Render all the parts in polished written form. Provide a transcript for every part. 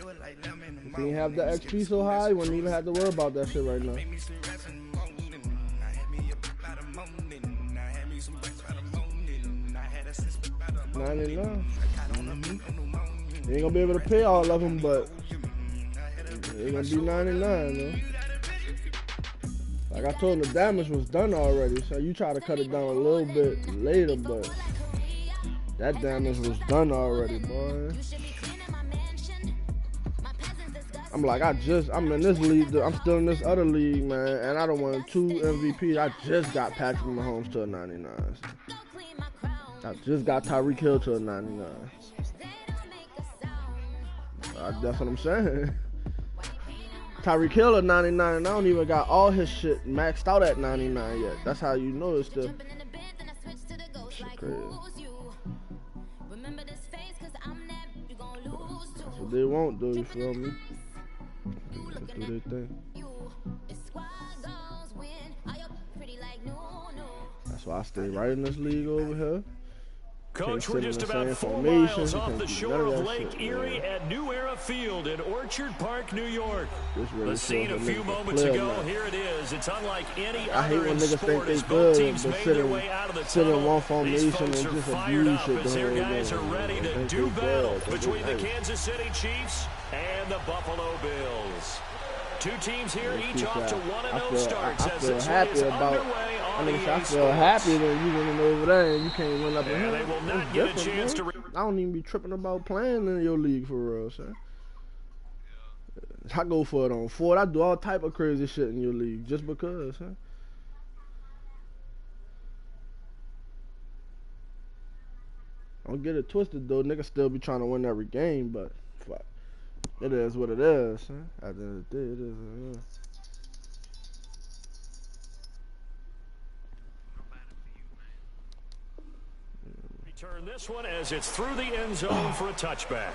If he didn't have the XP so high, he wouldn't even have to worry about that shit right now. 99. You ain't gonna be able to pay all of them, but it's gonna be 99, though. Like I told him, the damage was done already, so you try to cut it down a little bit later, but that damage was done already, boy. I'm like, I'm in this league, I'm still in this other league, man, and I don't want 2 MVPs. I just got Patrick Mahomes to a 99. I just got Tyreek Hill to a 99. That's what I'm saying. Tyreek Hill at 99, and I don't even got all his shit maxed out at 99 yet. That's how you know it's still shit crazy. That's what they won't do, you feel me? They do their thing. That's why I stay right in this league over here. Coach, we're just about 4 miles off the shore of Lake Erie at New Era Field in Orchard Park, New York. The scene a few moments ago, here it is. It's unlike any other in sport as both teams made their way out of the tunnel. These folks are fired up as their guys are ready to do battle between the Kansas City Chiefs and the Buffalo Bills. 2 teams here, each off to 1-0 starts as this one is underway on EA I feel happy that you winning over there and you can't win up in here. They will not get a chance to. I don't even be tripping about playing in your league for real, son. I go for it on 4. I do all type of crazy shit in your league just because, huh? Don't get it twisted though. Niggas still be trying to win every game, but fuck. It is what it is, huh? At the end of the day, it is what it is. Return this one as it's through the end zone for a touchback.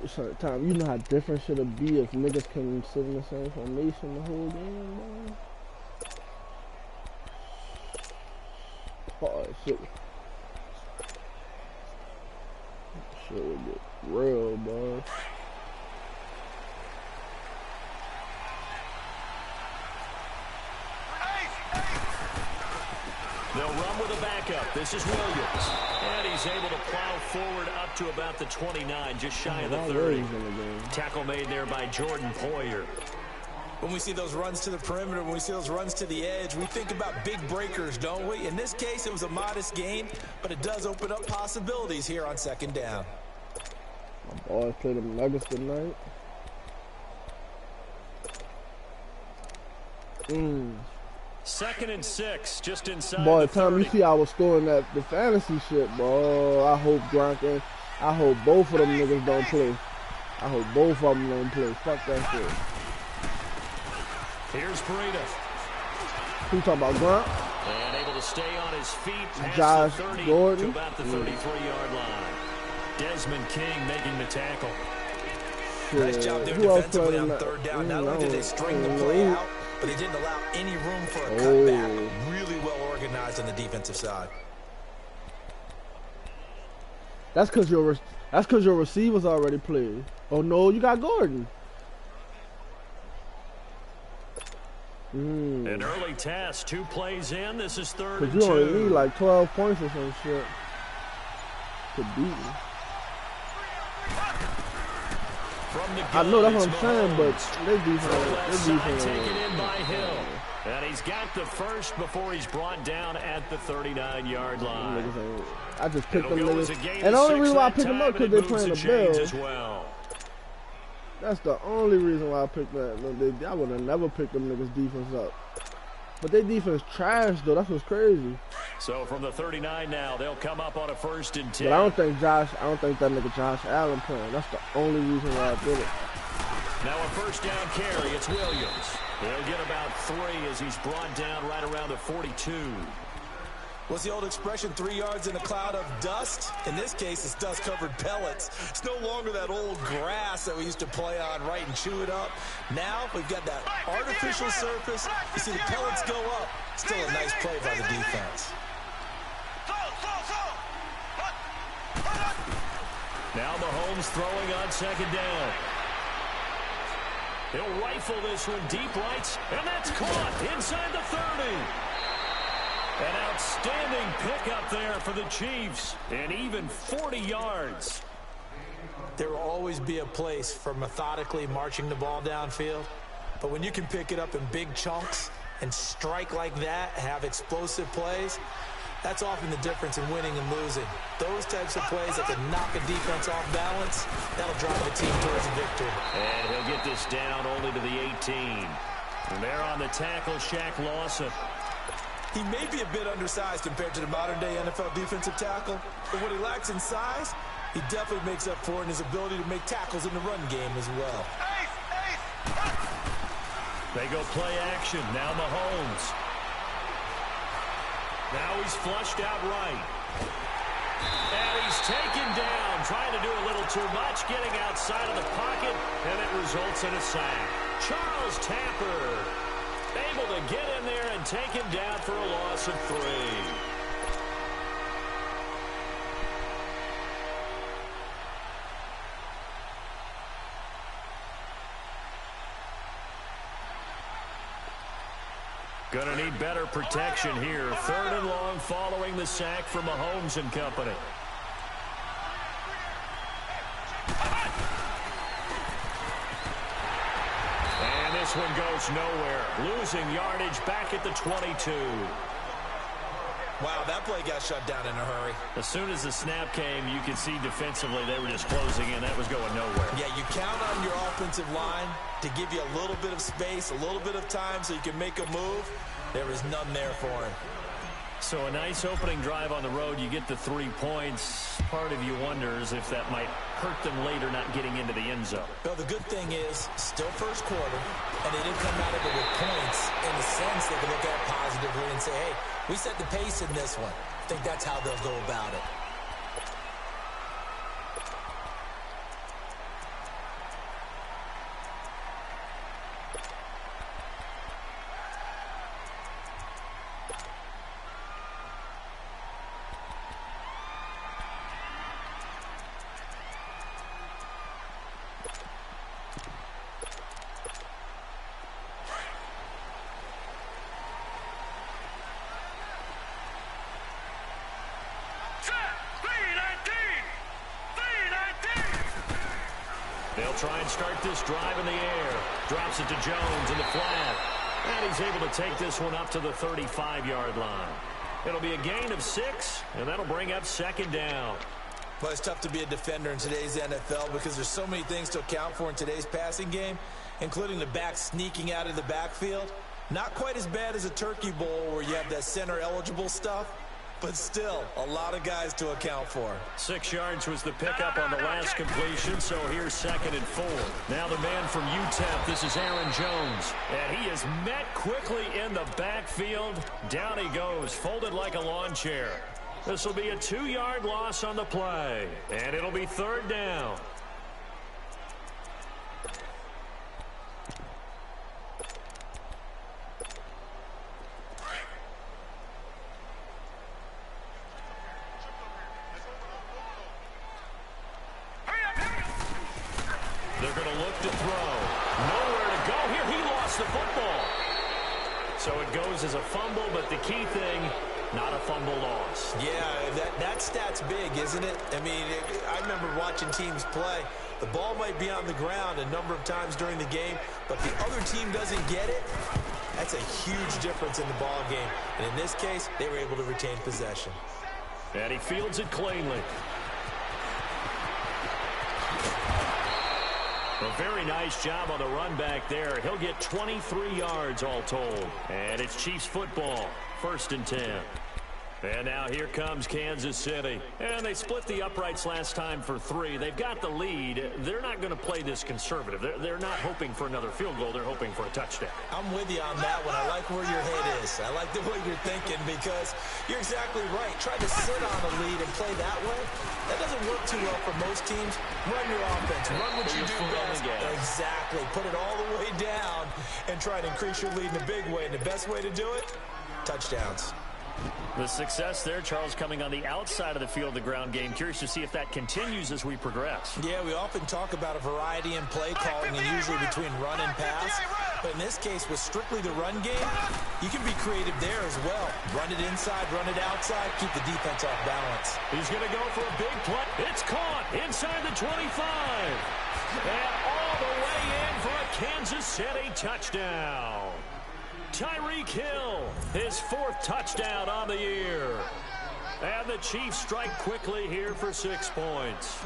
So Tom, you know how different should it be if niggas can sit in the same formation the whole game, man? Oh, shit would get real, boy. They'll run with a backup. This is Williams. And he's able to plow forward up to about the 29, just shy of the 30. Tackle made there by Jordan Poyer. When we see those runs to the perimeter, when we see those runs to the edge, we think about big breakers, don't we? In this case, it was a modest gain, but it does open up possibilities here on 2nd down. My boys played them Nuggets tonight. 2nd and 6, just inside. Boy, Tom, you see I was scoring the fantasy shit, bro. I hope Gronk I hope both of them niggas don't play. I hope both of them don't play. Fuck that shit. Here's Breida. Who talking about Gronk? And able to stay on his feet past Josh the 30 Gordon to about the 33-yard line. Desmond King making the tackle. Shit. Nice job there defensively on 3rd down. Not only did they string the play out, but they didn't allow any room for a cutback. Really well organized on the defensive side. That's because your receivers already played. Oh no, you got Gordon. An early task, 2 plays in. This is 3rd and 2. Cause you only need like 12 points or some shit to beat me. I know that's what I'm saying, but they defense. Taken in by Hill. And he's got the first before he's brought down at the 39-yard line. I just picked them niggas. And the only reason why I picked them up because they're playing the Bills. Well. That's the only reason why I picked that. I would have never picked them niggas defense up. But their defense trash though. That's what's crazy. So from the 39 now, they'll come up on a 1st and 10. But I don't think that nigga Josh Allen playing. That's the only reason why I did it. Now a 1st down carry. It's Williams. He'll get about 3 as he's brought down right around the 42. What's the old expression, 3 yards in a cloud of dust? In this case, it's dust-covered pellets. It's no longer that old grass that we used to play on, right, and chew it up. Now we've got that artificial surface. You see the pellets go up. Still a nice play by the defense. Now Mahomes throwing on second down. He'll rifle this one deep right, and that's caught inside the 30. An outstanding pickup there for the Chiefs, and even 40 yards. There will always be a place for methodically marching the ball downfield, but when you can pick it up in big chunks and strike like that, have explosive plays, that's often the difference in winning and losing. Those types of plays that can knock a defense off balance, that'll drive a team towards a victory. And he'll get this down only to the 18. And there on the tackle, Shaq Lawson. He may be a bit undersized compared to the modern-day NFL defensive tackle, but what he lacks in size, he definitely makes up for in his ability to make tackles in the run game as well. They go play action. Now Mahomes. Now he's flushed out right. And he's taken down, trying to do a little too much, getting outside of the pocket, and it results in a sack. Charles Tapper able to get in there and take him down for a loss of 3. Gonna need better protection here. 3rd and long following the sack from Mahomes and company. And this one goes nowhere. Losing yardage back at the 22. Wow, that play got shut down in a hurry. As soon as the snap came, you could see defensively they were just closing in. That was going nowhere. Yeah, you count on your offensive line to give you a little bit of space, a little bit of time so you can make a move. There was none there for him. So a nice opening drive on the road. You get the 3 points. Part of you wonders if that might hurt them later not getting into the end zone. Well, the good thing is, still first quarter, and they didn't come out of it with points. In a sense, they can look at it positively and say, hey, we set the pace in this one. I think that's how they'll go about it. They'll try and start this drive in the air. Drops it to Jones in the flat. And he's able to take this one up to the 35-yard line. It'll be a gain of 6, and that'll bring up 2nd down. Well, it's tough to be a defender in today's NFL because there's so many things to account for in today's passing game, including the back sneaking out of the backfield. Not quite as bad as a turkey bowl where you have that center-eligible stuff, but still a lot of guys to account for. 6 yards was the pickup on the last completion, so here's 2nd and 4. Now the man from UTEP, this is Aaron Jones. And he is met quickly in the backfield. Down he goes, folded like a lawn chair. This will be a 2-yard loss on the play, and it'll be 3rd down. They're going to look to throw. Nowhere to go here. He lost the football. So it goes as a fumble, but the key thing, not a fumble loss. Yeah, that stat's big, isn't it? I mean, I remember watching teams play. The ball might be on the ground a number of times during the game, but the other team doesn't get it. That's a huge difference in the ball game. And in this case, they were able to retain possession. And he fields it cleanly. A very nice job on the run back there. He'll get 23 yards all told. And it's Chiefs football, 1st and 10. And now here comes Kansas City. And they split the uprights last time for 3. They've got the lead. They're not going to play this conservative. They're not hoping for another field goal. They're hoping for a touchdown. I'm with you on that one. I like where your head is. I like the way you're thinking because you're exactly right. Try to sit on a lead and play that way. That doesn't work too well for most teams. Run your offense. Run what you do best. Exactly. Put it all the way down and try to increase your lead in a big way. And the best way to do it, touchdowns. The success there, Charles, coming on the outside of the field, the ground game. Curious to see if that continues as we progress. Yeah, we often talk about a variety in play calling and usually between run and pass. But in this case, with strictly the run game, you can be creative there as well. Run it inside, run it outside, keep the defense off balance. He's going to go for a big play. It's caught inside the 25. And all the way in for a Kansas City touchdown. Tyreek Hill, his 4th touchdown on the year. And the Chiefs strike quickly here for 6 points.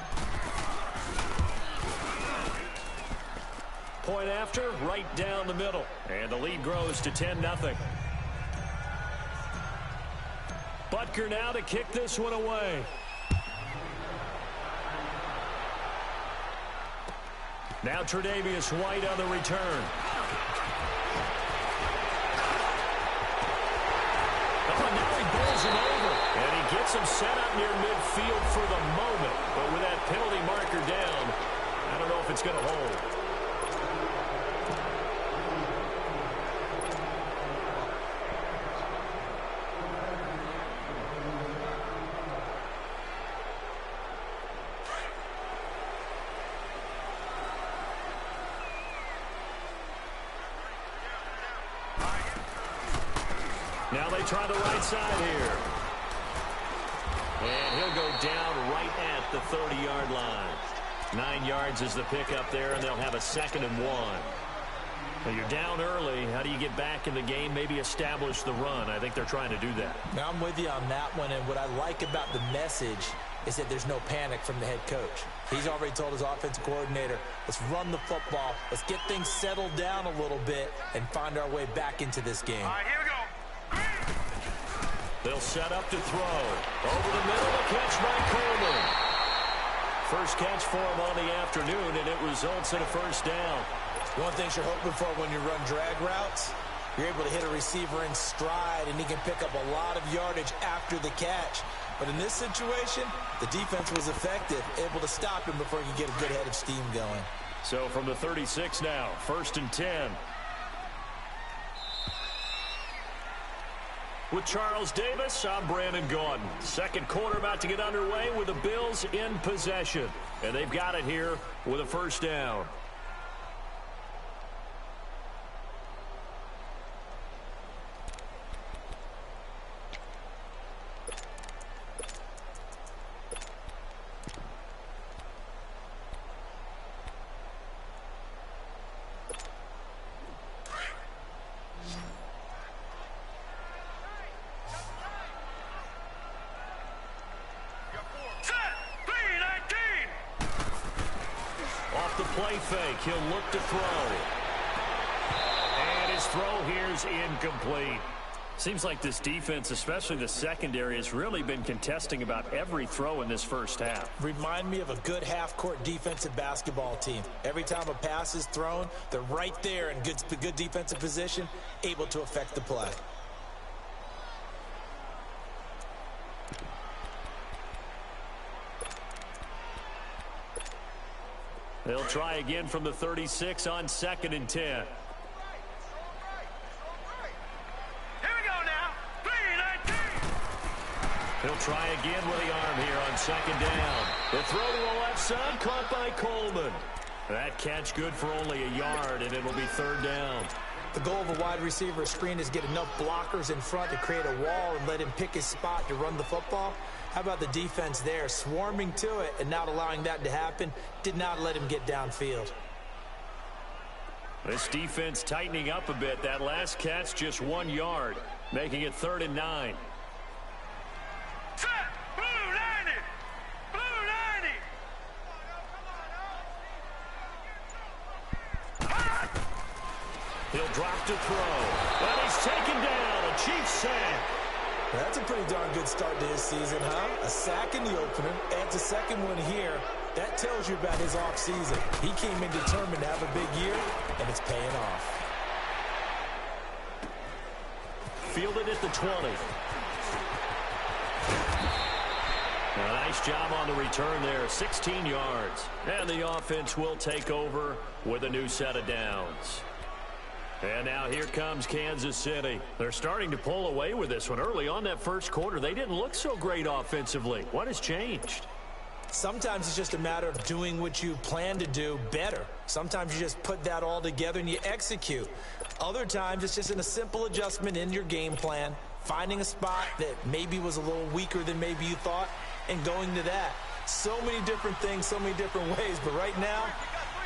Point after, right down the middle. And the lead grows to 10-0. Butker now to kick this one away. Now Tre'Davious White on the return. Him over, and he gets him set up near midfield for the moment. But with that penalty marker down, I don't know if it's going to hold. Now they try the right side here. And he'll go down right at the 30-yard line. 9 yards is the pickup there, and they'll have a 2nd and 1. Well, you're down early. How do you get back in the game? Maybe establish the run. I think they're trying to do that. Now, I'm with you on that one, and what I like about the message is that there's no panic from the head coach. He's already told his offensive coordinator, let's run the football, let's get things settled down a little bit and find our way back into this game. All right, here we go. They'll set up to throw. Over the middle, a catch by Coleman. First catch for him on the afternoon, and it results in a 1st down. One thing you're hoping for when you run drag routes, you're able to hit a receiver in stride, and he can pick up a lot of yardage after the catch. But in this situation, the defense was effective, able to stop him before he could get a good head of steam going. So from the 36 now, 1st and 10. With Charles Davis, I'm Brandon Gordon. 2nd quarter about to get underway with the Bills in possession. And they've got it here with a 1st down. Play fake. He'll look to throw. And his throw here's incomplete. Seems like this defense, especially the secondary, has really been contesting about every throw in this first half. Remind me of a good half-court defensive basketball team. Every time a pass is thrown, they're right there in good defensive position, able to affect the play. They'll try again from the 36 on 2nd and 10. Here we go now. 3-19. He'll try again with the arm here on 2nd down. The throw to the left side, caught by Coleman. That catch good for only a yard, and it'll be 3rd down. The goal of a wide receiver screen is get enough blockers in front to create a wall and let him pick his spot to run the football. How about the defense there, swarming to it and not allowing that to happen, did not let him get downfield. This defense tightening up a bit. That last catch just 1 yard, making it 3rd and 9. Set. Blue 90. Blue 90. He'll drop to throw. But he's taken down. A Chiefs sack. That's a pretty darn good start to his season, huh? A sack in the opener, adds a second one here. That tells you about his offseason. He came in determined to have a big year, and it's paying off. Fielded at the 20. A nice job on the return there, 16 yards. And the offense will take over with a new set of downs. And now here comes Kansas City. They're starting to pull away with this one. Early on that first quarter, they didn't look so great offensively. What has changed? Sometimes it's just a matter of doing what you plan to do better. Sometimes you just put that all together and you execute. Other times it's just in a simple adjustment in your game plan, finding a spot that maybe was a little weaker than maybe you thought, and going to that. So many different things, so many different ways, but right now,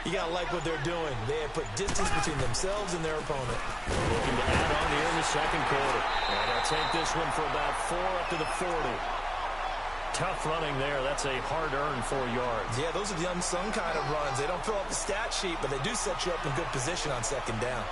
you got to like what they're doing. They have put distance between themselves and their opponent. Looking to add on here in the second quarter. And they'll take this one for about 4 up to the 40. Tough running there. That's a hard-earned 4 yards. Yeah, those are the unsung kind of runs. They don't fill up the stat sheet, but they do set you up in good position on second down.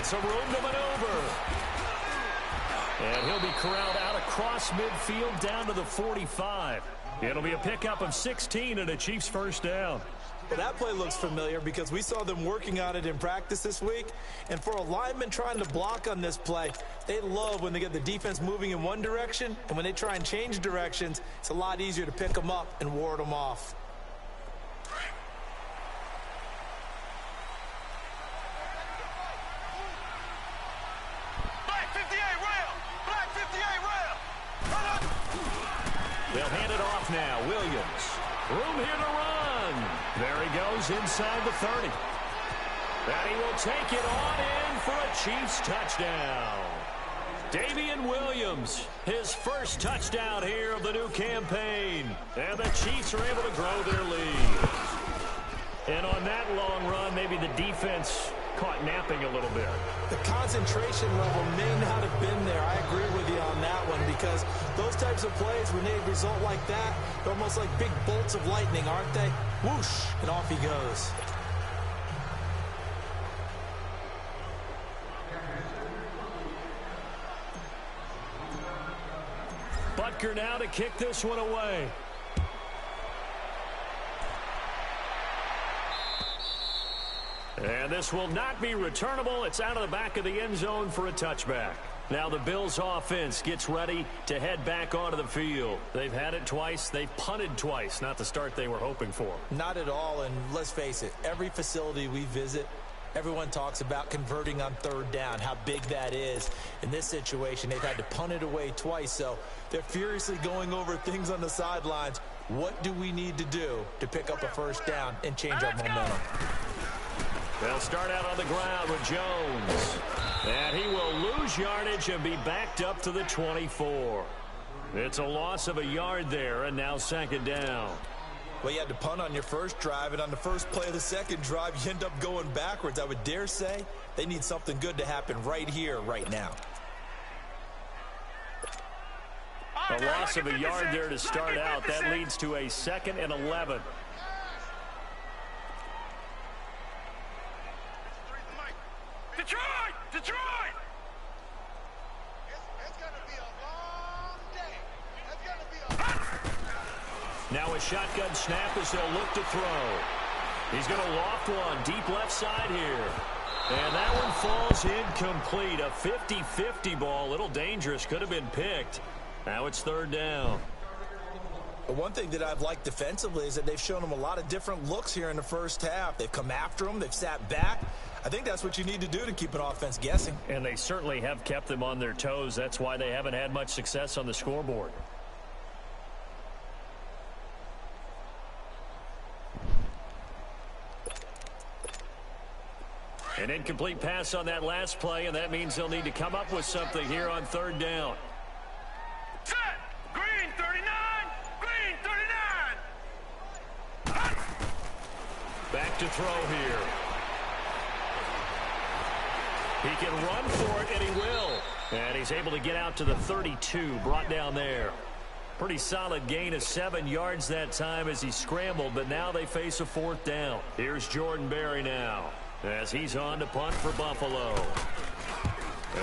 Some room to maneuver. And he'll be corralled out across midfield down to the 45. It'll be a pickup of 16 and a Chiefs first down. Well, that play looks familiar because we saw them working on it in practice this week. And for a lineman trying to block on this play, they love when they get the defense moving in one direction. And when they try and change directions, it's a lot easier to pick them up and ward them off. They'll hand it off now. Williams. Room here to run. There he goes inside the 30. And he will take it on in for a Chiefs touchdown. Damian Williams, his first touchdown here of the new campaign. And the Chiefs are able to grow their lead. And on that long run, maybe the defense caught napping a little bit. The concentration level may not have been there. I agree with you on that one because those types of plays, when they result like that, they're almost like big bolts of lightning, aren't they? Whoosh, and off he goes. Butker now to kick this one away. And this will not be returnable. It's out of the back of the end zone for a touchback. Now the Bills offense gets ready to head back onto the field. They've had it twice. They've punted twice. Not the start they were hoping for. Not at all, and let's face it, every facility we visit, everyone talks about converting on third down, how big that is. In this situation, they've had to punt it away twice, so they're furiously going over things on the sidelines. What do we need to do to pick up a first down and change our momentum? They'll start out on the ground with Jones. And he will lose yardage and be backed up to the 24. It's a loss of a yard there, and now second down. Well, you had to punt on your first drive, and on the first play of the second drive, you end up going backwards. I would dare say they need something good to happen right here, right now. A loss of a yard there to start out. That leads to a 2nd and 11. Detroit! Detroit! It's going to be a long day. It's going to be a... Now a shotgun snap as they'll look to throw. He's going to loft one deep left side here. And that one falls incomplete. A 50-50 ball. A little dangerous. Could have been picked. Now it's third down. But one thing that I've liked defensively is that they've shown them a lot of different looks here in the first half. They've come after them. They've sat back. I think that's what you need to do to keep an offense guessing. And they certainly have kept them on their toes. That's why they haven't had much success on the scoreboard. An incomplete pass on that last play, and that means they'll need to come up with something here on third down. Set! Green 39! Green 39! Back to throw here. He can run for it, and he will. And he's able to get out to the 32, brought down there. Pretty solid gain of 7 yards that time as he scrambled, but now they face a 4th down. Here's Jordan Berry now as he's on to punt for Buffalo.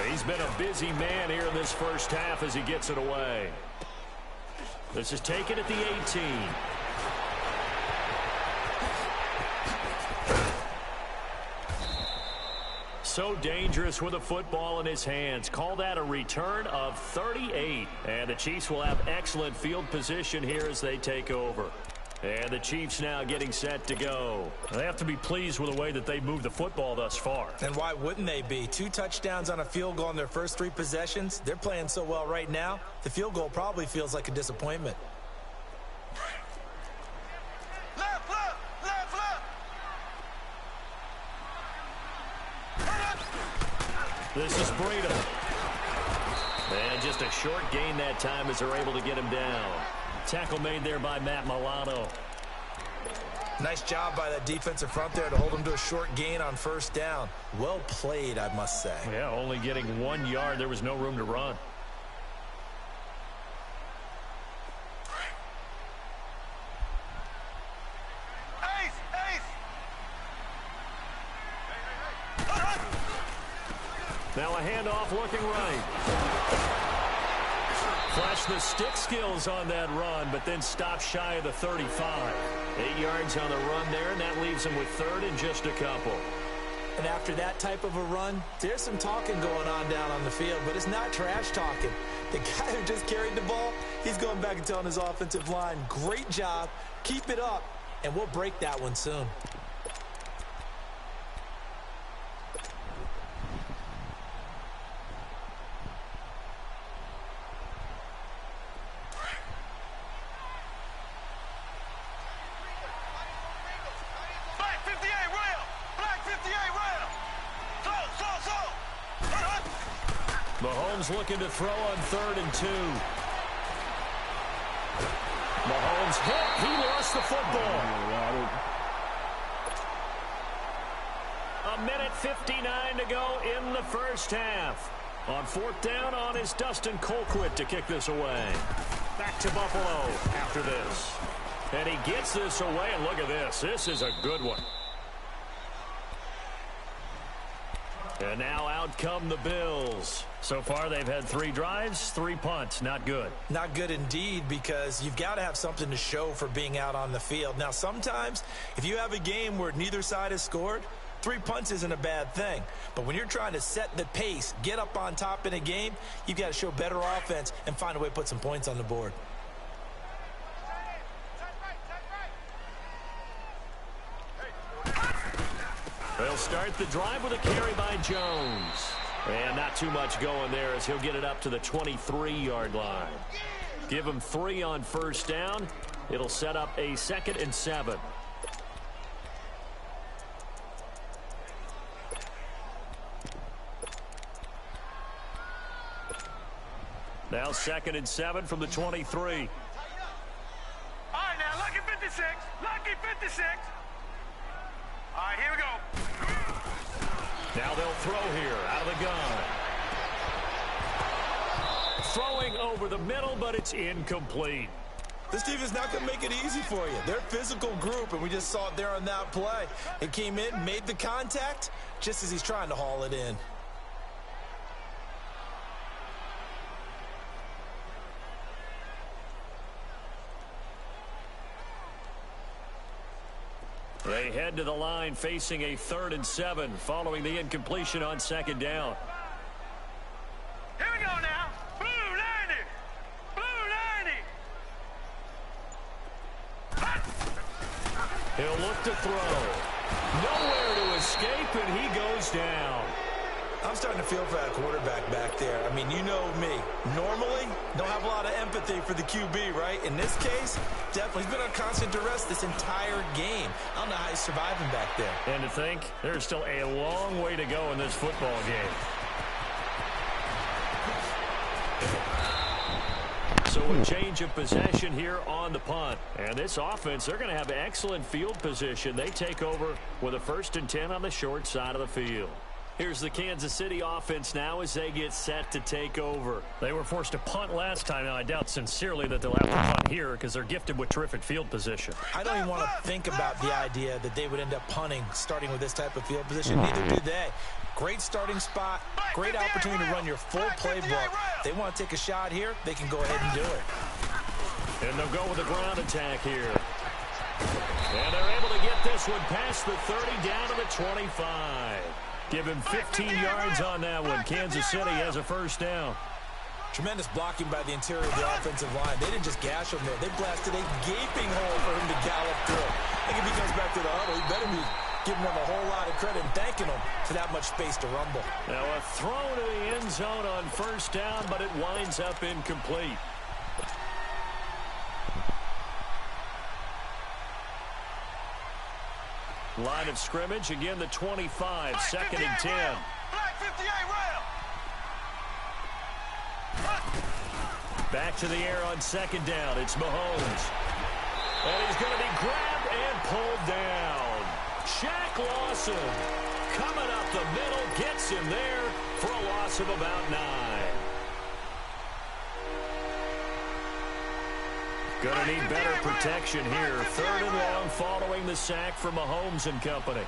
He's been a busy man here in this first half as he gets it away. This is taken at the 18. So dangerous with a football in his hands. Call that a return of 38. And the Chiefs will have excellent field position here as they take over. And the Chiefs now getting set to go. They have to be pleased with the way that they moved the football thus far. And why wouldn't they be? 2 touchdowns on a field goal in their first 3 possessions. They're playing so well right now, the field goal probably feels like a disappointment. Left, left, left, left. This is Breida. And just a short gain that time as they're able to get him down. Tackle made there by Matt Milano. Nice job by that defensive front there to hold him to a short gain on first down. Well played, I must say. Yeah, only getting 1 yard. There was no room to run. Ace, ace. Now a handoff looking right. Flash the stick skills on that run, but then stop shy of the 35. 8 yards on the run there, and that leaves him with 3rd and just a couple. And after that type of a run, there's some talking going on down on the field, but it's not trash talking. The guy who just carried the ball, he's going back and telling his offensive line, great job, keep it up, and we'll break that one soon. Mahomes looking to throw on 3rd and 2. Mahomes hit. He lost the football. A minute 59 to go in the first half. On 4th down on is Dustin Colquitt to kick this away. Back to Buffalo after this. And he gets this away, and look at this. This is a good one. And now out come the Bills. So far they've had 3 drives, 3 punts. Not good. Not good indeed, because you've got to have something to show for being out on the field. Now sometimes if you have a game where neither side has scored, 3 punts isn't a bad thing. But when you're trying to set the pace, get up on top in a game, you've got to show better offense and find a way to put some points on the board. They'll start the drive with a carry by Jones. And not too much going there as he'll get it up to the 23-yard line. Give him 3 on first down. It'll set up a 2nd and 7. Now 2nd and 7 from the 23. All right, now, lucky 56. Lucky 56. All right, here we go. Now they'll throw here out of the gun. Throwing over the middle, but it's incomplete. This team is not going to make it easy for you. They're a physical group, and we just saw it there on that play. It came in, made the contact, just as he's trying to haul it in. They head to the line facing a 3rd and 7 following the incompletion on 2nd down. Here we go now. Blue 90. Blue 90. He'll look to throw. Nowhere to escape, and he goes down. I'm starting to feel for that quarterback back there. I mean, you know me. Normally, don't have a lot of empathy for the QB, right? In this case, definitely. He's been on constant duress this entire game. I don't know how he's surviving back there. And to think, there's still a long way to go in this football game. So a change of possession here on the punt. And this offense, they're going to have excellent field position. They take over with a 1st and 10 on the short side of the field. Here's the Kansas City offense now as they get set to take over. They were forced to punt last time. Now, I doubt sincerely that they'll have to punt here because they're gifted with terrific field position. I don't even want to think about the idea that they would end up punting starting with this type of field position. Neither do they. Great starting spot, great opportunity to run your full playbook. If they want to take a shot here, they can go ahead and do it. And they'll go with a ground attack here. And they're able to get this one past the 30 down to the 25. Give him 15 yards on that one. Kansas City has a 1st down. Tremendous blocking by the interior of the offensive line. They didn't just gash him there. They blasted a gaping hole for him to gallop through. I think if he comes back to the huddle, he better be giving them a whole lot of credit and thanking them for that much space to rumble. Now a throw to the end zone on 1st down, but it winds up incomplete. Line of scrimmage, again the 25, 2nd and 10. Back to the air on 2nd down. It's Mahomes. And he's going to be grabbed and pulled down. Shaq Lawson coming up the middle, gets him there for a loss of about 9. Gonna need better protection here. 3rd and long following the sack from Mahomes and company.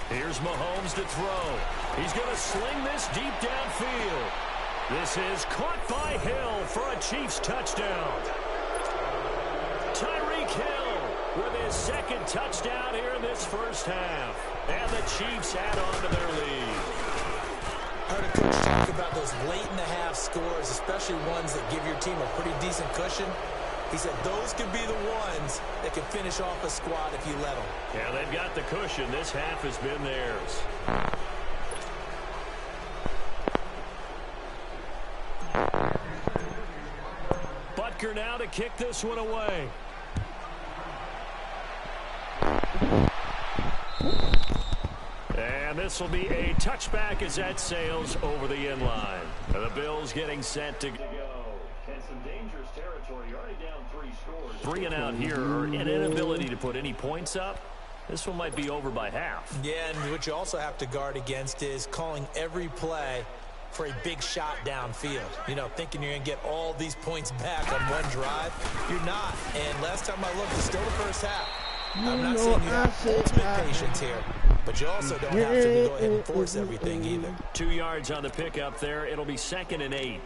Here's Mahomes to throw. He's gonna sling this deep downfield. This is caught by Hill for a Chiefs touchdown. Tyreek Hill with his 2nd touchdown here in this 1st half. And the Chiefs add on to their lead. I heard a coach talk about those late-in-the-half scores, especially ones that give your team a pretty decent cushion. He said those could be the ones that can finish off a squad if you let them. Yeah, they've got the cushion. This half has been theirs. Butker now to kick this one away. And this will be a touchback as that sails over the end line. The Bills getting set to go. And some dangerous territory. You're already down 3 scores. 3 and out here, or an inability to put any points up. This one might be over by half. Yeah, and what you also have to guard against is calling every play for a big shot downfield. You know, thinking you're going to get all these points back on one drive. You're not. And last time I looked, it's still the 1st half. I'm not saying you have ultimate patience here, but you also don't have to go ahead and force everything either. 2 yards on the pickup there. It'll be 2nd and 8.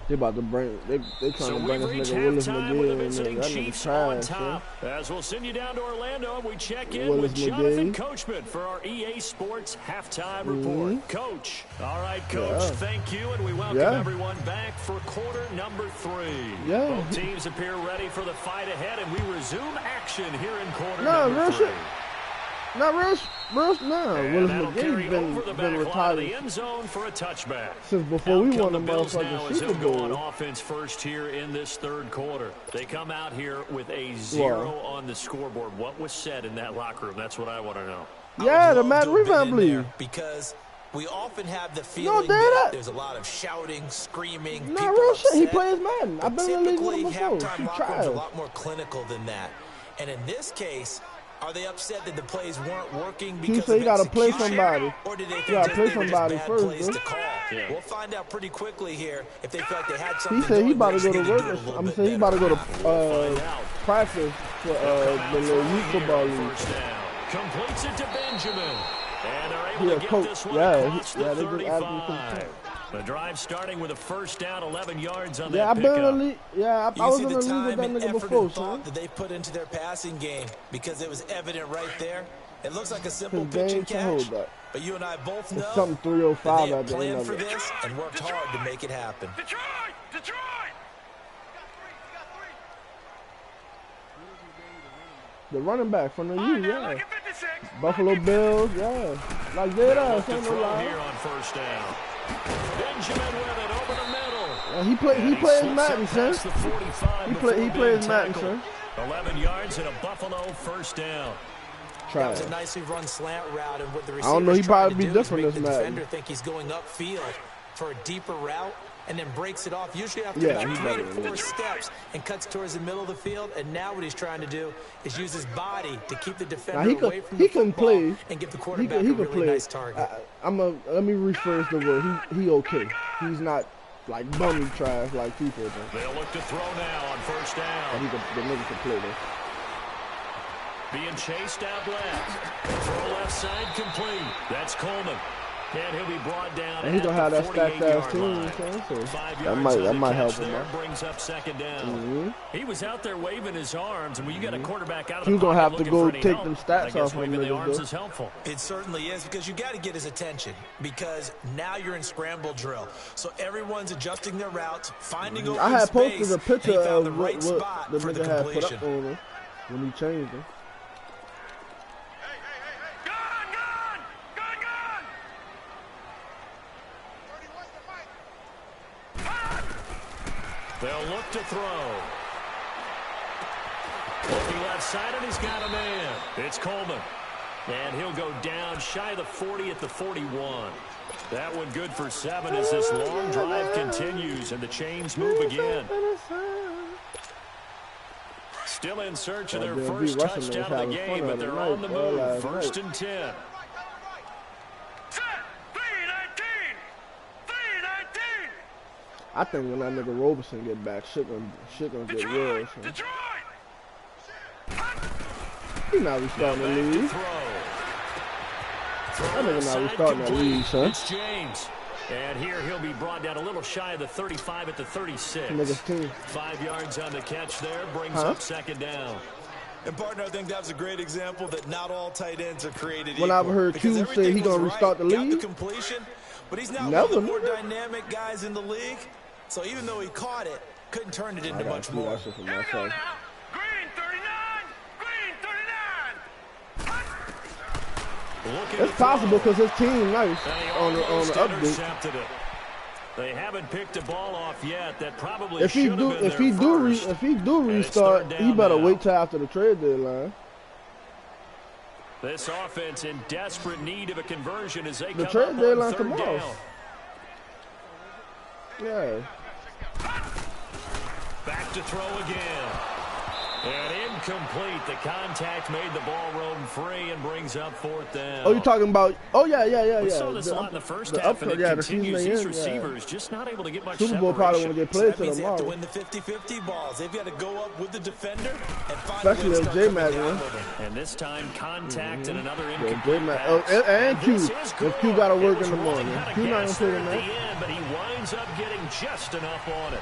They about to bring, they trying to bring this nigga Willis McGee in there. That nigga trash, man. As we'll send you down to Orlando, and we check in with Jonathan Coachman for our EA Sports halftime report. Coach. All right, Coach, thank you, and we welcome everyone back for quarter number 3. Both teams appear ready for the fight ahead, and we resume action here in quarter number 3. Not real, Willis McGee's been retired the end zone for a touchback. Since before we won the motherfucking Super Bowl. On offense first here in this 3rd quarter. They come out here with a 0 on the scoreboard. What was said in that locker room? That's what I want to know. Yeah, the Matt Revamp league. Because we often have the feeling that there's a lot of shouting, screaming, people upset. He plays Madden. I've been in the league with him before. Halftime locker rooms are a lot more clinical than that. And in this case, are they upset that the plays weren't working because you got to play somebody. Or did they think you got to play somebody first, plays to call? Yeah. We'll find out pretty quickly here if they feel like they had something. He said he about to go to work. I'm saying he about to go to practice for the little youth football league. Completes it to Benjamin. And they're able to get this one across the 35. The drive starting with a 1st down, 11 yards on that pickup. I was in the league with that nigga before, son. That they put into their passing game because it was evident right there. It looks like a simple pitch and catch, but you and I both know something 305 that they planned for this and worked hard to make it happen. Detroit! The running back from the U, Buffalo Bills, like that. Throw here on 1st down. Benjamin with it over the middle. He plays Madden, son. He plays Madden, son. 11 yards and a Buffalo first down. That was a nicely run slant route, and what the receiver I don't know. He probably be do different is this make the Madden. defender think he's going upfield for a deeper route, and then breaks it off. Usually after Yeah, about he 3 to better 4 steps, and cuts towards the middle of the field. And now what he's trying to do is use his body to keep the defender away from the football and give the quarterback a really nice target. let me rephrase the word. He okay. He's not like bummy trash like people do. They'll look to throw now on first down. The nigga can play this. Being chased out left. Throw left side complete. That's Coleman. And he'll be brought down. And he's gonna have that stacked ass team, so that might help him out. Brings up second down. He was out there waving his arms, and when you got a quarterback out of the he's gonna have to go take help, them stats off him. Waving the arms is helpful. It certainly is, because you got to get his attention, because now you're in scramble drill. So everyone's adjusting their routes, finding open I had posted space, a picture of the right spot the for the nigga had completion. put up on him when he changed him. They'll look to throw. Looking left side, and he's got a man. It's Coleman. And he'll go down shy of the 40 at the 41. That one good for 7 as this long drive continues, and the chains move again. Still in search of their first touchdown of the game, but they're on the move. First and 10. I think when that nigga Roberson get back, shit gonna get real. So. He not restarting the league. That nigga not restarting the league, son. It's James. And here he'll be brought down a little shy of the 35 at the 36. Nigga's team. 5 yards on the catch there, brings up second down. And partner, I think that's a great example that not all tight ends are created when equal. I've heard Q say he gonna restart the league. Got the completion, but he's not one of the more dynamic guys in the league. So even though he caught it, couldn't turn it into much more. Here we go now. Green 39. Green 39. It's possible because his team nice on the update. They haven't picked a ball off yet. That probably if he do restart, he better wait till after the trade deadline. This offense in desperate need of a conversion as they the come trade up deadline on third tomorrow. down. Yeah. Back to throw again. And incomplete. The contact made the ball roam free and brings up fourth down. Oh, you're talking about? Oh yeah. We saw this a lot in the first half, and it continues. These receivers just not able to get much Super Bowl probably want to get played So that means to they have to tomorrow. win the 50-50 balls. They've got to go up with the defender and find Especially a way to if start J-Mac, coming down man. with him. And this time, contact and another incomplete J-Mac. pass. Oh, and Q. If Q got to work in the morning. Q not gonna play at the tonight. end, but he winds up getting just enough on it.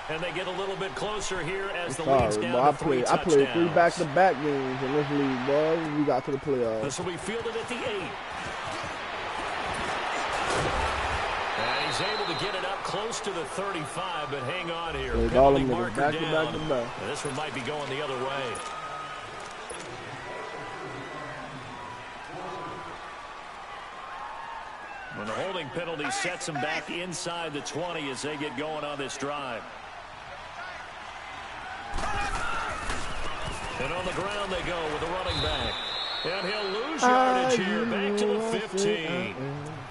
And they get a little bit closer here as the Sorry, lead's down boy. to 3 I played 3 touchdowns. back-to-back games in this league, boy. We got to the playoffs. This will be fielded at the 8. And he's able to get it up close to the 35, but hang on here. Played all Penalty them niggas marker back-to-back down. to back. And this one might be going the other way. When the holding penalty sets them back inside the 20 as they get going on this drive. And on the ground they go with the running back. And he'll lose yardage here back to the 15.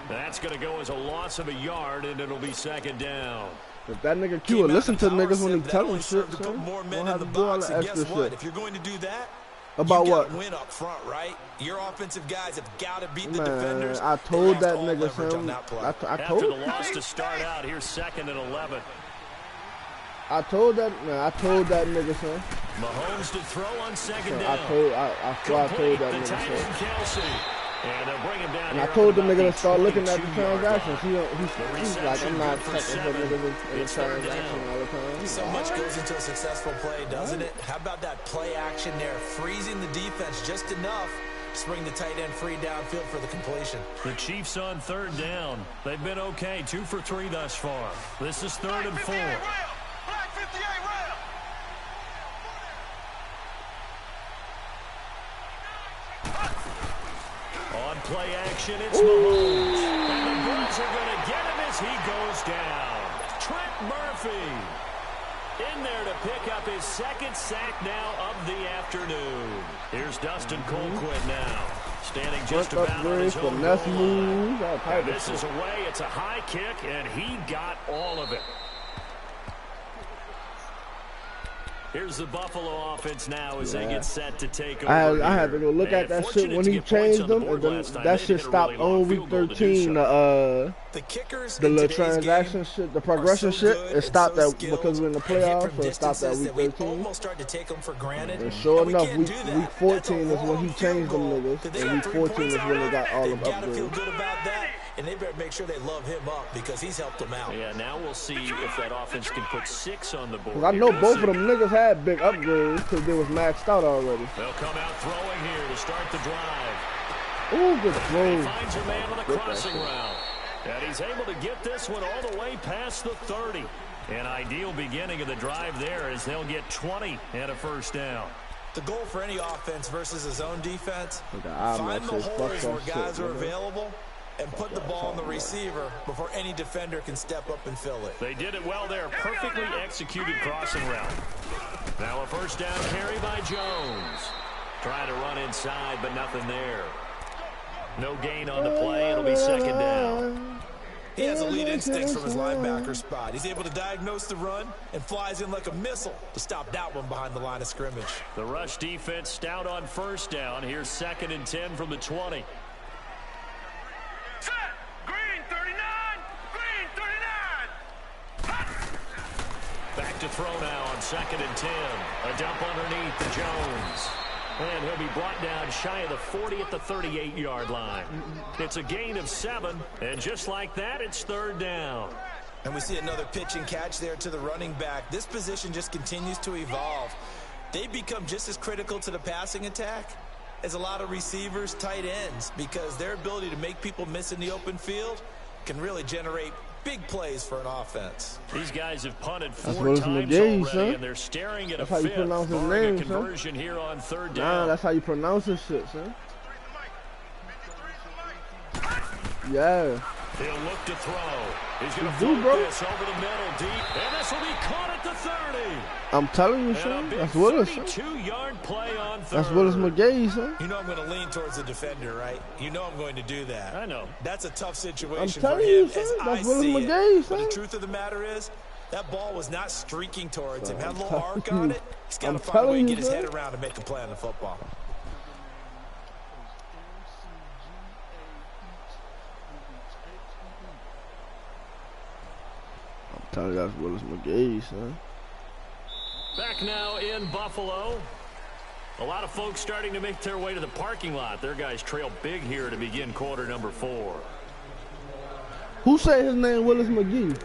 That's going to go as a loss of a yard, and it'll be second down. If that nigga Q would listen to niggas when he tell him shit, to put son, more men won't in have the to do all box. the And extra guess what? shit. If you're going to do that, About you what? gotta win up front, right? Your offensive guys have got to beat the Man, defenders. I They told lost that all nigga, leverage son. on that play. I After told the loss to start out, here's second and 11. I told that nigga, son. Mahomes to throw on second I down. told that The nigga, tight end son. Kelsey. And they'll bring him down And I here told up the about nigga to start looking at the 22-yard transactions. line. He's like, I'm not Reception for checking for 7. niggas in the It's third transaction down. all the time. So much goes into a successful play, doesn't it? How about that play action there? Freezing the defense just enough to bring the tight end free downfield for the completion. The Chiefs on third down. They've been okay, 2 for 3 thus far. This is 3rd and 4. Black 58 rail. On play action, it's Mahomes. And the Bills are going to get him as he goes down. Trent Murphy in there to pick up his second sack now of the afternoon. Here's Dustin Colquitt now, standing just about on his own goal line. And this is away. It's a high kick, and he got all of it. Here's the Buffalo offense now as they get set to take over. I had to go look at that shit when he changed them, and then that shit stopped on week 13. The little transaction shit, the progression shit, it stopped that because we're in the playoffs, so it stopped at week 13. And sure enough, week 14 is when he changed them niggas, and week 14 is when they got all of upgrades. And they better make sure they love him up because he's helped them out. Yeah, now we'll see if that offense can put 6 on the board. I know both of them niggas had big upgrades because they was maxed out already. They'll come out throwing here to start the drive. Ooh, good throw. He finds a man on the crossing route. And he's able to get this one all the way past the 30. An ideal beginning of the drive there as they'll get 20 and a first down. The goal for any offense versus his own defense, find the holes where guys are available and put the ball on the receiver before any defender can step up and fill it. They did it well there. Perfectly executed crossing route. Now a first down carry by Jones. Trying to run inside, but nothing there. No gain on the play. It'll be second down. He has elite instincts from his linebacker spot. He's able to diagnose the run and flies in like a missile to stop that one behind the line of scrimmage. The rush defense stout on first down. Here's 2nd and 10 from the 20. Set. Green 39. Green 39. Back to throw now on 2nd and 10. A dump underneath to Jones. And he'll be brought down shy of the 40 at the 38-yard line. It's a gain of 7, and just like that, it's 3rd down. And we see another pitch and catch there to the running back. This position just continues to evolve. They become just as critical to the passing attack as a lot of receivers, tight ends, because their ability to make people miss in the open field can really generate big plays for an offense. These guys have punted 4 times already, and they're staring at a 5th, barring a conversion here on 3rd down. Nah, that's how you pronounce his shit, son. Yeah. He'll look to throw. He's going to float this over the middle deep, and this will be caught at the 30. I'm telling you, son. That's Willis, son. 32-yard play on 3rd. That's Willis McGahee, son. You know I'm going to lean towards the defender, right? You know I'm going to do that. I know. That's a tough situation I'm for telling him, you, son. as That's I Willis see McGahee, it. son. But the truth of the matter is, that ball was not streaking towards him. Had a little arc on it. He's got to find a way to get his head around and make a play on the football. I'm telling you, that's Willis McGahee, son. Back now in Buffalo. A lot of folks starting to make their way to the parking lot. Their guys trail big here to begin quarter number 4. Who said his name Willis McGahee?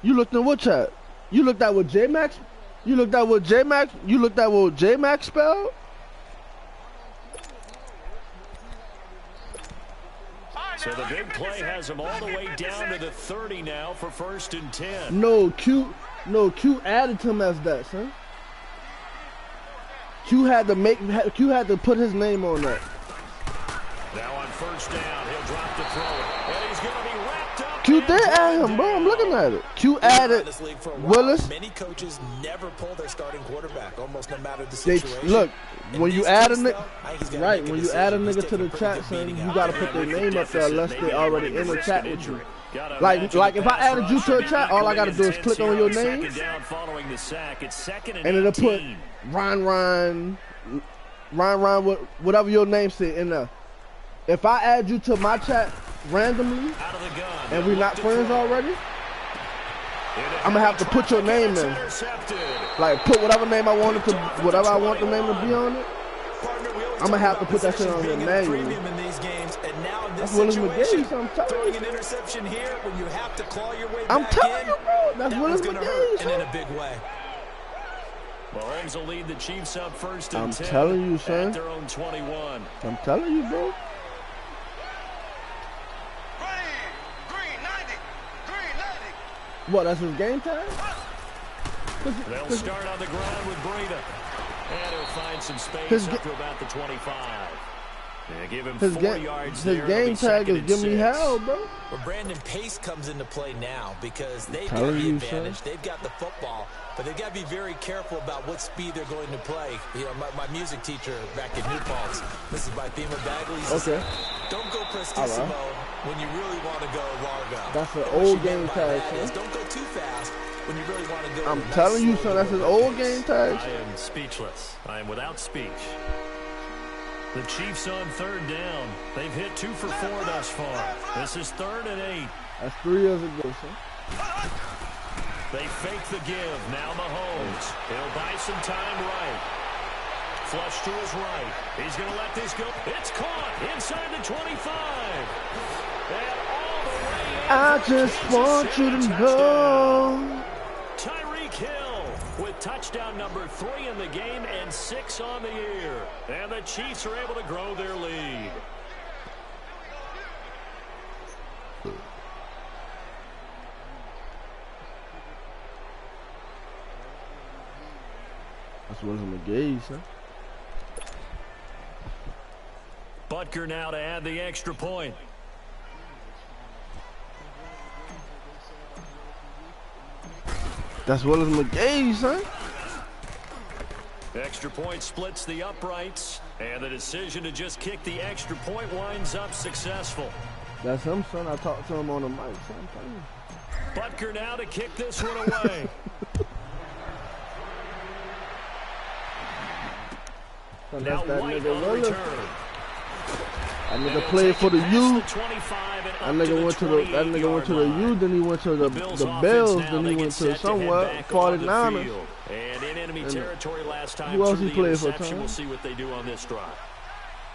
You looked at what chat? You looked at what J-Max? You looked at what J-Max? You looked at what J-Max spelled? So the big play has him all the way down to the 30 now for 1st and 10. No, Q added him as that, son. Q had to put his name on that. Now on 1st down, he'll drop to throw it. And he's going to be wrapped up. Q did add him, bro. I'm looking at it. Q added Willis. Many coaches never pull their starting quarterback, almost no matter the situation. Look, when you add a nigga, right? When you add a nigga to the chat, son, you gotta put their name up there unless they already in the chat with you. Like if I added you to a chat, all I gotta do is click on your name, and it'll put Ryan, whatever your name say in there. If I add you to my chat randomly, and we're not friends already, I'm gonna have to put your name in. Like put whatever name I want the name to be on it. I'm gonna have to put that shit on there manually. That's Willis McGahee, so I'm telling you. An interception here when you have to claw your way I'm back telling you, bro. That's Willis McGahee, and in a big way. Mahomes will lead the Chiefs up 1st and 10. I'm telling you, son. At their own 21. I'm telling you, bro. What, that's his game time? They'll start on the ground with Breida. And he'll find some space up to about the 25. Give him His 4 yards his there. game tag is giving me hell, bro. Well, Brandon, pace comes into play now because they've got Telling the you, advantage. son. They've got the football, but they've got to be very careful about what speed they're going to play. You know, my music teacher back in New Paltz, Mrs. Bythema Bagley, says, Okay. don't go prestissimo when you really want to go largo. That's an And what old she meant game by tag, that is son. don't go too fast when you really want to go. I'm at a nice, telling you, slow, son, that's his deliberate old pace. game tag. I am speechless. I am without speech. The Chiefs on 3rd down. They've hit 2 for 4 thus far. This is 3rd and 8. That's 3 years ago, son. They fake the give. Now Mahomes. He'll buy some time right. Flush to his right. He's going to let this go. It's caught inside the 25. And all the way in. I just want you to know. Tyreek Hill with touchdown number 3 in the game and 6 on the year. And the Chiefs are able to grow their lead. That's what I'm engaged, son. Butker now to add the extra point. That's Willis McGay, son. Extra point splits the uprights, and the decision to just kick the extra point winds up successful. That's him, son. I talked to him on the mic, son. Butker now to kick this one away. Son, Now that's that White nigga on Willis. return. That And nigga he'll played take for the it past youth. 25 and That up nigga to went to the 28-yard line. youth, then he went to the Bills the offense Bills, now, then they he get went set to to head somewhere back on the 49ers. field. And in enemy And territory last time who else through he the played for, interception. Tom? We'll see what they do on this drive.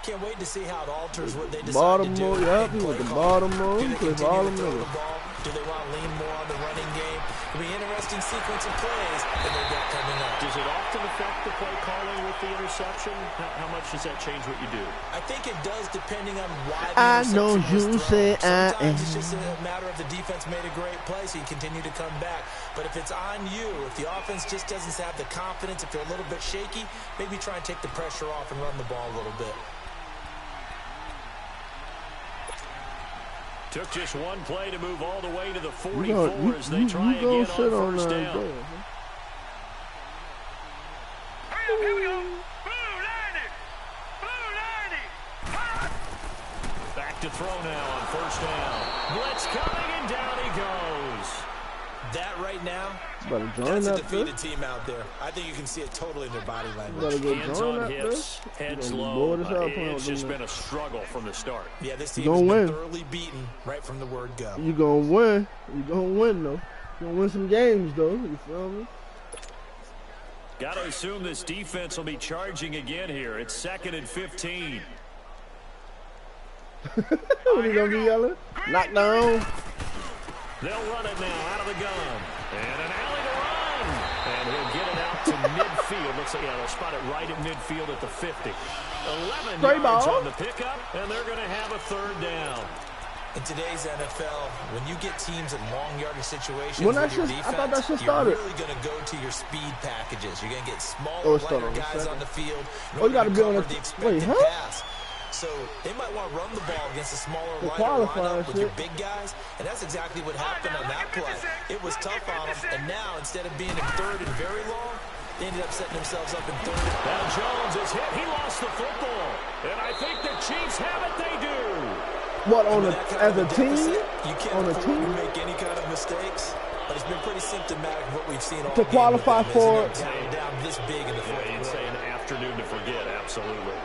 Can't wait to see how it alters what they decide Baltimore, to do. yep, Big he went play to call. Baltimore, Do he they played for continue all to them throw the niggas. ball? Do they want to lean more on the running game? It'll be an interesting sequence of plays that they've got coming up. Does it often affect the play calling with the interception? How much does that change what you do? I think it does, depending on why the I know interception you was say thrown. I Sometimes it's am. just a matter of the defense made a great play, so you continue to come back. But if it's on you, if the offense just doesn't have the confidence, if they're a little bit shaky, maybe try and take the pressure off and run the ball a little bit. Took just one play to move all the way to the 44 as they try you again sit on on first there, down. go. Here we go. Blue 90. Blue 90. Back to throw now on first down. Blitz coming and down he goes. That right now, Better join that's a that defeated bitch. team out there. I think you can see it totally in their body language. Better go Hands join on that hips, bitch. heads You gonna be low. bored as hell playing It's with just them been a struggle from the start. Yeah, this team You has gonna been win. thoroughly beaten right from the word go. You gonna win. You gonna win though. You gonna win some games though. You feel me? Got to assume this defense will be charging again here. It's 2nd and 15. What are you gonna be yelling? Knock down. They'll run it now out of the gun. And an alley to run. And he'll get it out to midfield. Looks like they'll spot it right at midfield at the 50. 11 Straight yards ball. on the pickup, and they're going to have a 3rd down. In today's NFL, when you get teams in long yardage situations When with that your shit- defense, I thought that shit you're started. really going to go to your speed packages. You're going to get Oh, smaller, it started lighter on the guys second. on the field in Oh, you order gotta to be on cover the- the expected wait, huh? pass. So they might want to run the ball against a smaller, The lighter qualifying lineup with your shit. big guys, and that's exactly what happened on that play. It was tough on them, and now instead of being in 3rd and very long, they ended up setting themselves up in 3rd. Now Jones is hit. He lost the football. And I think the Chiefs have it. They do. What on With a that kind as of a team? deficit, you can't On a afford team? to make any kind of mistakes, but it's been pretty symptomatic of what we've seen all To game qualify with them, for- isn't it? down this big in the fourth Yeah, you'd quarter. say an afternoon to forget. Absolutely.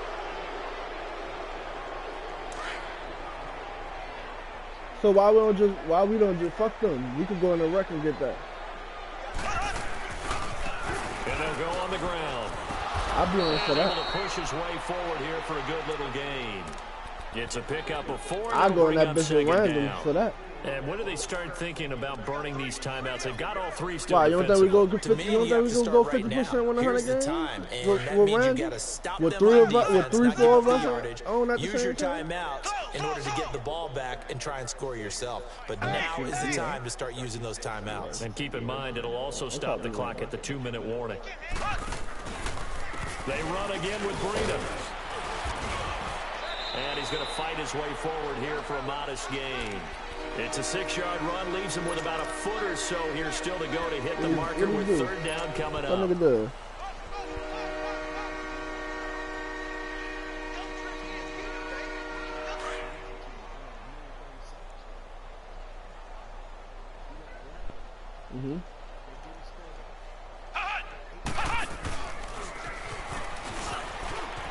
So why we don't just fuck them? We could go in the wreck and get that. And they'll go on the ground. I'll be on for Able that. to push his way forward here for a good little gain. It's a pickup of 4. I'll go in that bitch with 2nd random down. for that. And when do they start thinking about burning these timeouts? They've got all 3 still. Why, you don't think we go get To 50? me, You don't you think have we to gonna go start right 50% now. when the Here's 100 the games? time, and With that means you Randy? got to stop With them three on of us, with defense, 3, not 4 give of up us the yardage. on at the Use same your time? timeouts in order to get the ball back and try and score yourself. But now is the time to start using those timeouts. And keep in mind, it'll also stop the clock at the 2-minute warning. They run again with Breida. And he's going to fight his way forward here for a modest gain. It's a 6-yard run, leaves him with about a foot or so here still to go to hit the marker with third down coming up.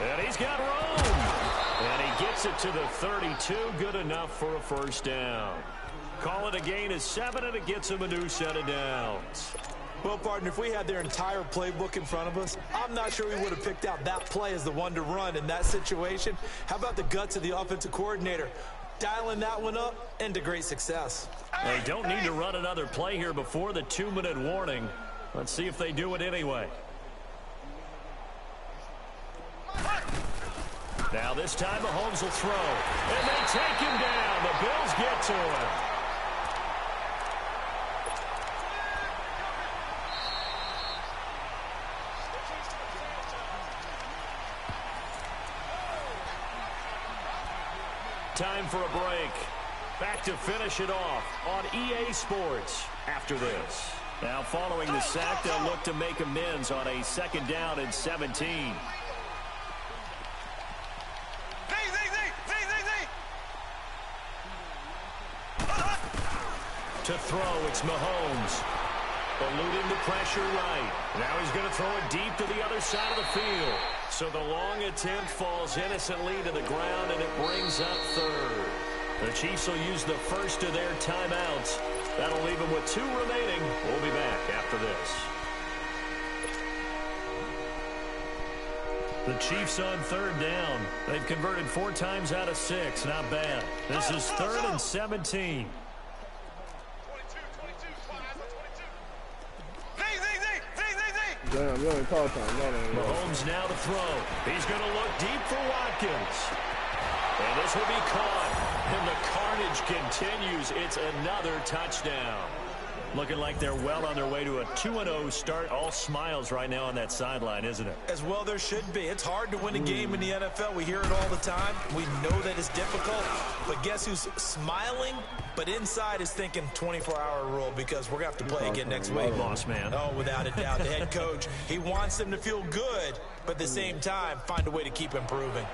And he's got room. And he gets it to the 32. Good enough for a first down. Call it a gain of 7, and it gets him a new set of downs. Well, partner, if we had their entire playbook in front of us, I'm not sure we would have picked out that play as the one to run in that situation. How about the guts of the offensive coordinator? Dialing that one up into great success. They don't need to run another play here before the 2-minute warning. Let's see if they do it anyway. Now this time Mahomes will throw. And they take him down. The Bills get to him. Time for a break. Back to finish it off on EA Sports after this. Now following the sack, they'll look to make amends on a 2nd down and 17. To throw, it's Mahomes. Eluding the pressure right. Now he's going to throw it deep to the other side of the field. So the long attempt falls innocently to the ground, and it brings up third. The Chiefs will use the first of their timeouts. That'll leave them with 2 remaining. We'll be back after this. The Chiefs on 3rd down. They've converted 4 times out of 6. Not bad. This is 3rd and 17. Damn, you're in call time. Mahomes now to throw. He's going to look deep for Watkins. And this will be caught. And the carnage continues. It's another touchdown. Looking like they're well on their way to a 2-0 start. All smiles right now on that sideline, isn't it? As well there should be. It's hard to win a game in the NFL. We hear it all the time. We know that it's difficult. But guess who's smiling? But inside is thinking 24-hour rule because we're going to have to play again next week. Boss man. Oh, without a doubt. The head coach, he wants them to feel good, but at the same time, find a way to keep improving.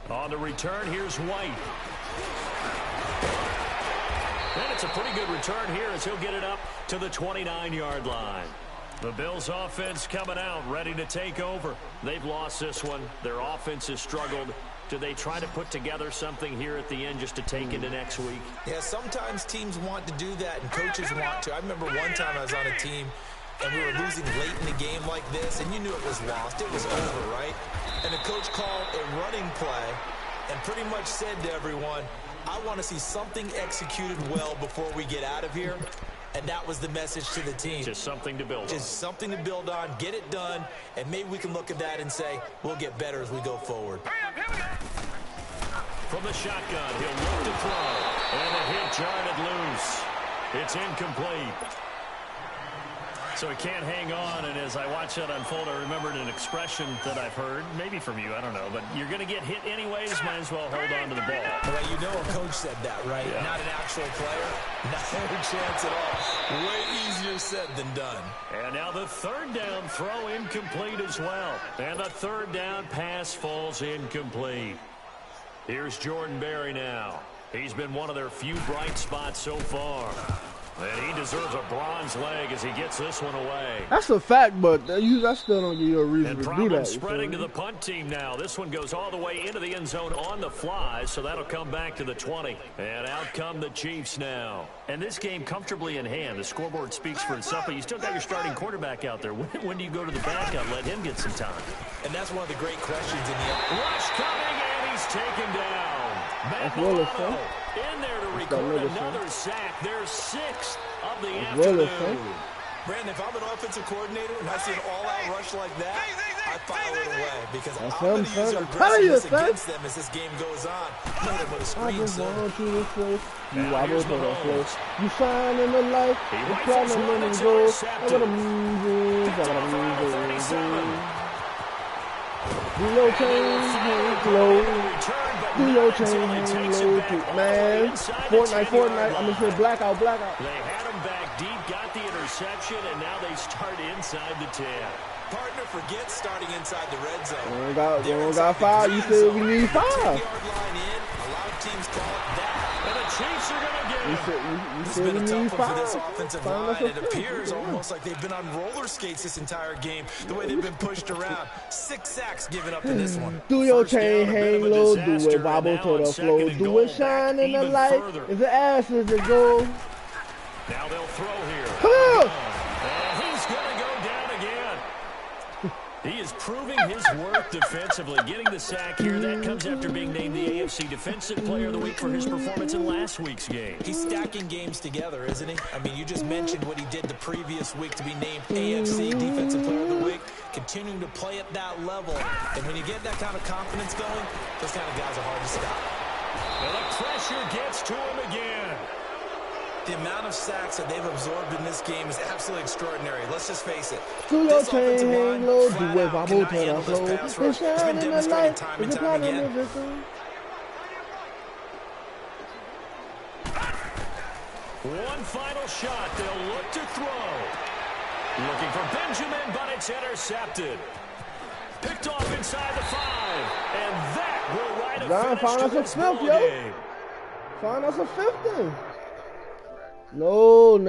On the return, here's White. And it's a pretty good return here as he'll get it up to the 29-yard line. The Bills' offense coming out, ready to take over. They've lost this one. Their offense has struggled. Do they try to put together something here at the end just to take into next week? Yeah, sometimes teams want to do that and coaches want to. I remember one time I was on a team and we were losing late in the game like this, and you knew it was lost. It was over, right? And the coach called a running play and pretty much said to everyone, I want to see something executed well before we get out of here. And that was the message to the team. Just something to build on. Just something to build on, get it done, and maybe we can look at that and say, we'll get better as we go forward. From the shotgun, he'll look to throw. And the hit jarred loose. It's incomplete. So he can't hang on, and as I watch that unfold, I remembered an expression that I've heard, maybe from you, I don't know, but you're going to get hit anyways, might as well hold on to the ball. Well, you know a coach said that, right? Yeah. Not an actual player. Not a chance at all. Way easier said than done. And now the 3rd down throw incomplete as well. And the 3rd down pass falls incomplete. Here's Jordan Berry now. He's been one of their few bright spots so far. And he deserves a bronze leg as he gets this one away. That's a fact, but that still don't give you a reason to do that. Spreading to the punt team now. This one goes all the way into the end zone on the fly, so that'll come back to the 20. And out come the Chiefs now. And this game comfortably in hand. The scoreboard speaks for itself, but you still got your starting quarterback out there. When do you go to the backup and let him get some time? And that's one of the great questions in the rush coming, and he's taken down. Matt Milano in there to record another sack. There's 6th of the afternoon. Brandon, if I'm an offensive coordinator and I see an all-out rush like that, I file it away because I'm going to use our aggressiveness against them as this game goes on. Hit him with a screen, You wobble to the place. You shine in the light. You climbing in the gold. I got a Do your chain hang low. Do your chain hang low. Man, Fortnite. I'm gonna say blackout. They had him back deep, got the interception, and now they start inside the 10. Partner forgets starting inside the red zone. We don't got 5. You said we need 5. 10-yard line in. A lot of teams call it that. And the Chiefs are going to get it. It's been a tough one for this offensive line. It appears almost like they've been on roller skates this entire game, the way they've been pushed around. 6 sacks given up in this one. Do your chain hang low, do it wobble to the floor, do it shine in the light. If the ass is the goal. Now they'll throw here. Come on! And he's going to go down again. He is proving his worth defensively, getting the sack here. That comes after being named the AFC Defensive Player of the Week for his performance in last week's game. He's stacking games together, isn't he? I mean, you just mentioned what he did the previous week to be named AFC Defensive Player of the Week, continuing to play at that level. And when you get that kind of confidence going, those kind of guys are hard to stop. And the pressure gets to him again. The amount of sacks that they've absorbed in this game is absolutely extraordinary. Let's just face it. Do your chain hang low, do it wobble to the floor. It's shine in the light, it's a part of the victim. One final shot. They'll look to throw. Looking for Benjamin, but it's intercepted. Picked off inside the 5. And that will write a finish to this ball game. Find us a 50. No.